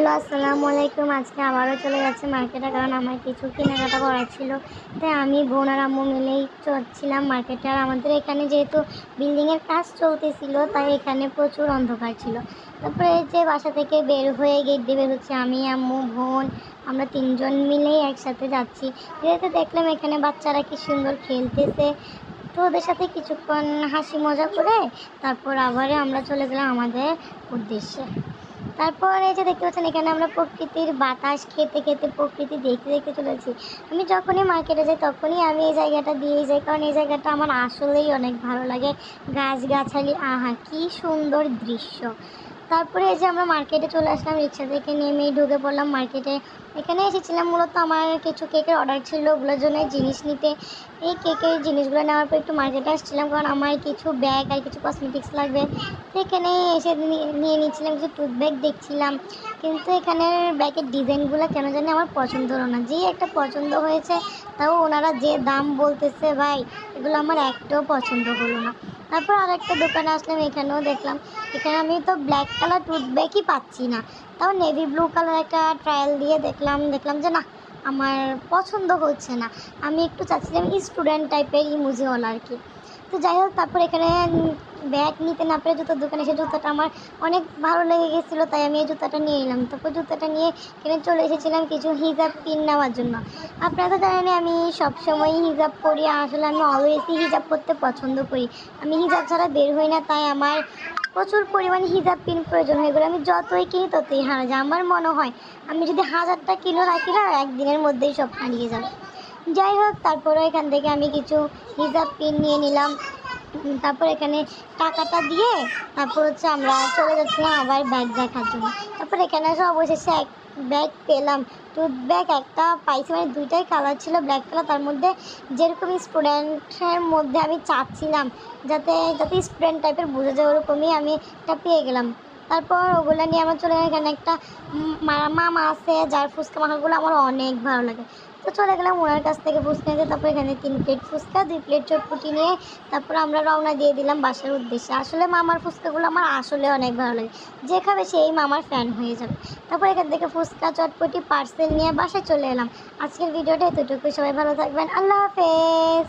Hello, আসসালামু আলাইকুম। আজকে আবারও চলে যাচ্ছে মার্কেটে, কারণ আমার কিছু কেনাকাটা করার ছিল। তাই আমি বোন আর আম্মু মিলেই চলছিলাম মার্কেটে। আর আমাদের এখানে যেহেতু বিল্ডিংয়ের কাজ চলতেছিল, তাই এখানে প্রচুর অন্ধকার ছিল। তারপরে এই যে বাসা থেকে বের হয়ে গেট দিয়ে বের হচ্ছে আমি, আম্মু, বোন, আমরা তিনজন মিলেই একসাথে যাচ্ছি। যেহেতু দেখলাম এখানে বাচ্চারা কি সুন্দর খেলতেছে, তো ওদের সাথে কিছুক্ষণ হাসি মজা করে তারপর আবার আমরা চলে গেলাম আমাদের উদ্দেশ্যে। তারপর এই যে দেখতে পাচ্ছেন, এখানে আমরা প্রকৃতির বাতাস খেতে খেতে প্রকৃতি দেখতে দেখতে চলেছি। আমি যখনই মার্কেটে যাই তখনই আমি এই জায়গাটা দিয়েই যাই, কারণ এই জায়গাটা আমার আসলেই অনেক ভালো লাগে। গাছগাছালি, আহা কি সুন্দর দৃশ্য। তারপরে এই যে আমরা মার্কেটে চলে আসলাম, রিক্সা থেকে নেমেই ঢুকে পড়লাম মার্কেটে। এখানে এসেছিলাম মূলত আমার কিছু কেকের অর্ডার ছিল, ওগুলোর জন্য জিনিস নিতে। এই কেকের জিনিসগুলো নেওয়ার পর একটু মার্কেটে আসছিলাম, কারণ আমার কিছু ব্যাগ আর কিছু কসমেটিক্স লাগবে। তো এখানে এসে নিয়ে নিচ্ছিলাম, কিছু টুথ ব্যাগ দেখছিলাম। কিন্তু এখানের ব্যাগের ডিজাইনগুলো কেন জানি আমার পছন্দ হলো না। যেই একটা পছন্দ হয়েছে, তাও ওনারা যে দাম বলতেছে, ভাই এগুলো আমার একটাও পছন্দ হলো না। তারপর আরেকটা দোকানে আসলাম, এখানেও দেখলাম, এখানে আমি তো ব্ল্যাক কালার টুথ ব্যাগই পাচ্ছি না। তাও নেভি ব্লু কালার একটা ট্রায়াল দিয়ে দেখলাম যে না, আমার পছন্দ হচ্ছে না। আমি একটু চাচ্ছিলাম স্টুডেন্ট টাইপের ইমোজিওয়ালা আর কি। তো যাই হোক, তারপর এখানে ব্যাগ নিতে না পেরে জুতোর দোকানে এসে জুতোটা আমার অনেক ভালো লেগে গেছিলো, তাই আমি এই জুতোটা নিয়ে নিলাম। তারপর জুতোটা নিয়ে এখানে চলে এসেছিলাম কিছু হিজাব পিন নেওয়ার জন্য। আপনারা তো জানেন আমি সবসময়ই হিজাব পরি, আসলে আমি অলওয়েজই হিজাব পরতে পছন্দ করি। আমি হিজাব ছাড়া বের হই না, তাই আমার প্রচুর পরিমাণে হিজাব পিন প্রয়োজন হয়। এগুলো আমি যতই কিনি ততই হারা যায়। আমার মনে হয় আমি যদি 1000টা কিলো রাখি না, একদিনের মধ্যেই সব হারিয়ে যাবে। যাই হোক, তারপরে এখান থেকে আমি কিছু হিজাব পিন নিয়ে নিলাম। তারপর এখানে টাকাটা দিয়ে তারপর হচ্ছে আমরা চলে যাচ্ছিলাম আবার ব্যাগ দেখার জন্য। তারপর এখানে এসে অবশেষে এক ব্যাগ পেলাম। টুথ ব্যাগ একটা পাইছি, মানে দুইটাই কালার ছিল, ব্ল্যাক কালার। তার মধ্যে যেরকম স্টুডেন্টের মধ্যে আমি চাচ্ছিলাম, যাতে যাতে স্টুডেন্ট টাইপের বোঝা যায়, ওরকমই আমি একটা পেয়ে গেলাম। তারপর ওগুলো নিয়ে আমার চলে গেলাম। এখানে একটা মামা আছে, যার ফুচকা মাখাগুলো আমার অনেক ভালো লাগে। তো চলে গেলাম ওনার কাছ থেকে ফুচকা নিতে। তারপর এখানে 3 প্লেট ফুচকা, 2 প্লেট চটপটি নিয়ে তারপর আমরা রওনা দিয়ে দিলাম বাসার উদ্দেশ্যে। আসলে মামার ফুচকাগুলো আমার আসলে অনেক ভালো লাগে, যে খাবে সেই মামার ফ্যান হয়ে যাবে। তারপর এখান থেকে ফুচকা চটপটি পার্সেল নিয়ে বাসায় চলে এলাম। আজকের ভিডিওটা এতটুকু, সবাই ভালো থাকবেন, আল্লাহ হাফেজ।